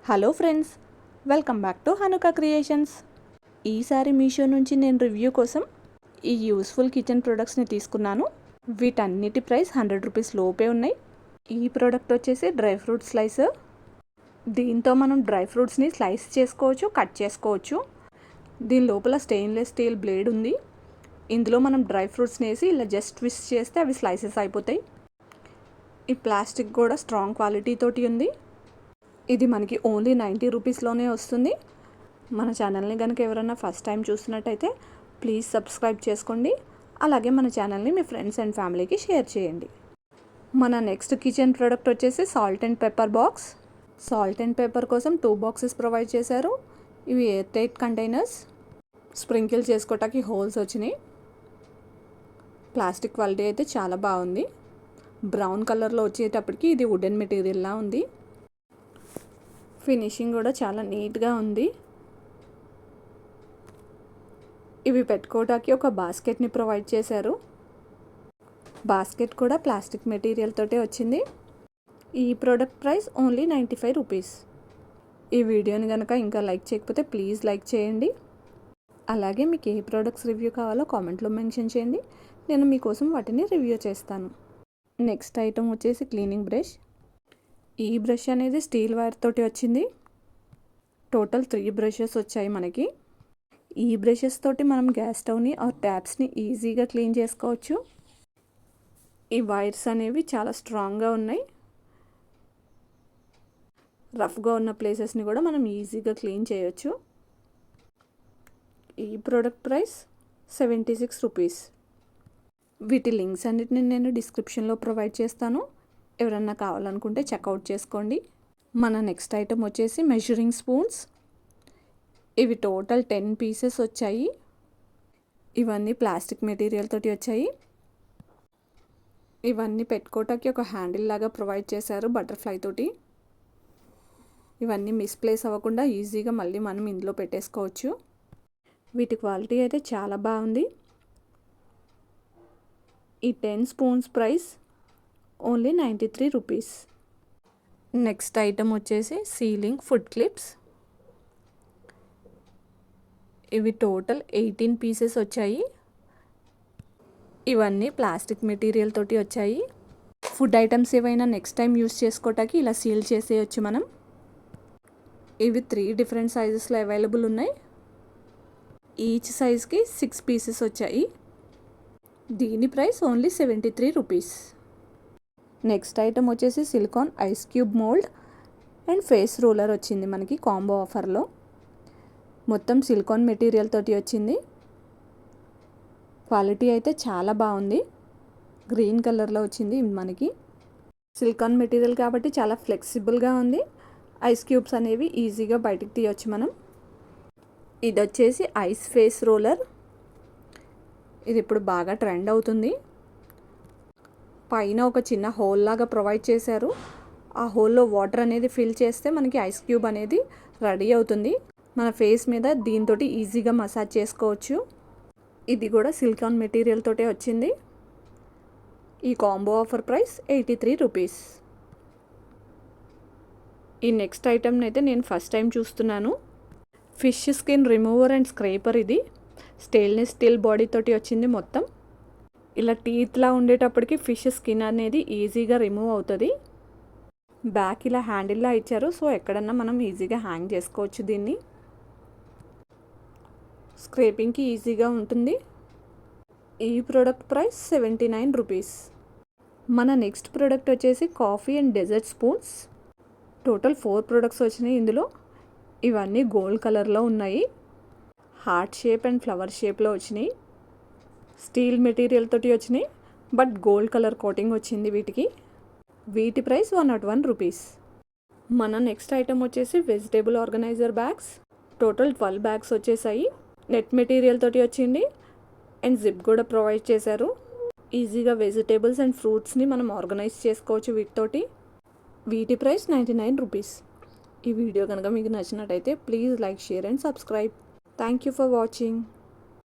Hello friends, welcome back to హనుకా creations. ఈసారి మీషో నుంచి నేను రివ్యూ కోసం ఈ యూస్ఫుల్ కిచెన్ ప్రొడక్ట్స్ని తీసుకున్నాను. వీటన్నిటి ప్రైస్ 100 రూపీస్ లోపే ఉన్నాయి. ఈ ప్రోడక్ట్ వచ్చేసి డ్రై ఫ్రూట్ స్లైసర్. దీంతో మనం డ్రై ఫ్రూట్స్ని స్లైస్ చేసుకోవచ్చు, కట్ చేసుకోవచ్చు. దీని లోపల స్టెయిన్లెస్ స్టీల్ బ్లేడ్ ఉంది. ఇందులో మనం డ్రై ఫ్రూట్స్ని వేసి ఇలా జస్ట్ ట్విస్ట్ చేస్తే అవి స్లైసెస్ అయిపోతాయి. ఈ ప్లాస్టిక్ కూడా స్ట్రాంగ్ క్వాలిటీ తోటి ఉంది. ఇది మనకి ఓన్లీ 90 రూపీస్లోనే వస్తుంది. మన ఛానల్ని కనుక ఎవరైనా ఫస్ట్ టైం చూస్తున్నట్టయితే ప్లీజ్ సబ్స్క్రైబ్ చేసుకోండి. అలాగే మన ఛానల్ని మీ ఫ్రెండ్స్ అండ్ ఫ్యామిలీకి షేర్ చేయండి. మన నెక్స్ట్ కిచెన్ ప్రోడక్ట్ వచ్చేసి salt and pepper box. Salt and pepper కోసం 2 బాక్సెస్ ప్రొవైడ్ చేశారు. ఇవి ఎయిర్ టైట్ కంటైనర్స్. స్ప్రింకిల్ చేసుకోవటానికి హోల్స్ వచ్చినాయి. ప్లాస్టిక్ క్వాలిటీ అయితే చాలా బాగుంది. బ్రౌన్ కలర్లో వచ్చేటప్పటికి ఇది వుడెన్ మెటీరియల్లా ఉంది. ఫినిషింగ్ కూడా చాలా నీట్గా ఉంది. ఇవి పెట్టుకోవడానికి ఒక బాస్కెట్ని ప్రొవైడ్ చేశారు. బాస్కెట్ కూడా ప్లాస్టిక్ మెటీరియల్ తోటే వచ్చింది. ఈ ప్రోడక్ట్ ప్రైస్ ఓన్లీ 95 రూపీస్. ఈ వీడియోని కనుక ఇంకా లైక్ చేయకపోతే ప్లీజ్ లైక్ చేయండి. అలాగే మీకు ఏ ప్రోడక్ట్స్ రివ్యూ కావాలో కామెంట్లో మెన్షన్ చేయండి. నేను మీకోసం వాటిని రివ్యూ చేస్తాను. నెక్స్ట్ ఐటమ్ వచ్చేసి క్లీనింగ్ బ్రష్. ఈ బ్రష్ అనేది స్టీల్ వైర్ తోటి వచ్చింది. టోటల్ 3 బ్రషెస్ వచ్చాయి మనకి. ఈ బ్రషెస్ తోటి మనం గ్యాస్ స్టవ్ని ఆర్ ట్యాప్స్ని ఈజీగా క్లీన్ చేసుకోవచ్చు. ఈ వైర్స్ అనేవి చాలా స్ట్రాంగ్గా ఉన్నాయి. రఫ్గా ఉన్న ప్లేసెస్ని కూడా మనం ఈజీగా క్లీన్ చేయొచ్చు. ఈ ప్రోడక్ట్ ప్రైస్ 76 రూపీస్. వీటి లింక్స్ అన్నిటిని నేను డిస్క్రిప్షన్లో ప్రొవైడ్ చేస్తాను. ఎవరన్నా కావాలనుకుంటే చెక్అవుట్ చేసుకోండి. మన నెక్స్ట్ ఐటమ్ వచ్చేసి మెజరింగ్ స్పూన్స్. ఇవి టోటల్ 10 పీసెస్ వచ్చాయి. ఇవన్నీ ప్లాస్టిక్ మెటీరియల్ తోటి వచ్చాయి. ఇవన్నీ పెట్టుకోవటానికి ఒక హ్యాండిల్ లాగా ప్రొవైడ్ చేశారు బటర్ఫ్లై తోటి. ఇవన్నీ మిస్ప్లేస్ అవ్వకుండా ఈజీగా మళ్ళీ మనం ఇందులో పెట్టేసుకోవచ్చు. వీటి క్వాలిటీ అయితే చాలా బాగుంది. ఈ 10 spoons price only 93 rupees. Next item వచ్చేసి సీలింగ్ ఫుడ్ క్లిప్స్. ఇవి టోటల్ 18 పీసెస్ వచ్చాయి. ఇవన్నీ ప్లాస్టిక్ మెటీరియల్ తోటి వచ్చాయి. ఫుడ్ ఐటమ్స్ ఏవైనా నెక్స్ట్ టైం యూస్ చేసుకోవటానికి ఇలా సీల్ చేసేయచ్చు మనం. ఇవి 3 డిఫరెంట్ సైజెస్లో అవైలబుల్ ఉన్నాయి. ఈచ్ సైజ్కి 6 పీసెస్ వచ్చాయి. దీని price only 73 rupees. Next item వచ్చేసి silicone ice cube mould and face roller వచ్చింది మనకి కాంబో ఆఫర్లో. మొత్తం సిలికాన్ మెటీరియల్ తోటి వచ్చింది. క్వాలిటీ అయితే చాలా బాగుంది. గ్రీన్ కలర్లో వచ్చింది మనకి. సిలికాన్ మెటీరియల్ కాబట్టి చాలా ఫ్లెక్సిబుల్గా ఉంది. ఐస్ క్యూబ్స్ అనేవి ఈజీగా బయటికి తీయొచ్చు మనం. ఇది వచ్చేసి ఐస్ ఫేస్ రోలర్. ఇది ఇప్పుడు బాగా ట్రెండ్ అవుతుంది. పైన ఒక చిన్న హోల్ లాగా ప్రొవైడ్ చేశారు. ఆ హోల్లో వాటర్ అనేది ఫిల్ చేస్తే మనకి ఐస్ క్యూబ్ అనేది రెడీ అవుతుంది. మన ఫేస్ మీద దీంతో ఈజీగా మసాజ్ చేసుకోవచ్చు. ఇది కూడా సిలికాన్ మెటీరియల్ తోటే వచ్చింది. ఈ కాంబో ఆఫర్ ప్రైస్ 83 రూపీస్. ఈ నెక్స్ట్ ఐటమ్ని అయితే నేను ఫస్ట్ టైం చూస్తున్నాను. Fish skin remover and scraper. ఇది స్టెయిన్లెస్ స్టీల్ బాడీ తోటి వచ్చింది మొత్తం. ఇలా టీత్లా ఉండేటప్పటికి ఫిష్ స్కిన్ అనేది ఈజీగా రిమూవ్ అవుతుంది. బ్యాక్ ఇలా హ్యాండిల్లా ఇచ్చారు, సో ఎక్కడన్నా మనం ఈజీగా హ్యాంగ్ చేసుకోవచ్చు. దీన్ని స్క్రేపింగ్కి ఈజీగా ఉంటుంది. ఈ ప్రోడక్ట్ ప్రైస్ 79 రూపీస్. మన నెక్స్ట్ ప్రోడక్ట్ వచ్చేసి coffee and dessert spoons. Total 4 products వచ్చినాయి ఇందులో. ఇవన్నీ గోల్డ్ కలర్లో ఉన్నాయి. హార్ట్ షేప్ అండ్ ఫ్లవర్ షేప్లో వచ్చినాయి. స్టీల్ మెటీరియల్ తోటి వచ్చినాయి, బట్ గోల్డ్ కలర్ కోటింగ్ వచ్చింది వీటికి. వీటి ప్రైస్ 101 రూపీస్. మన నెక్స్ట్ ఐటమ్ వచ్చేసి vegetable organizer bags. Total 12 bags వచ్చేసాయి. నెట్ మెటీరియల్ తోటి వచ్చింది అండ్ జిప్ కూడా ప్రొవైడ్ చేశారు. ఈజీగా వెజిటేబుల్స్ అండ్ ఫ్రూట్స్ని మనం ఆర్గనైజ్ చేసుకోవచ్చు వీటితోటి. వీటి ప్రైస్ 99 రూపీస్. ఈ వీడియో కనుక మీకు నచ్చినట్టయితే please like, share and subscribe. Thank you for watching.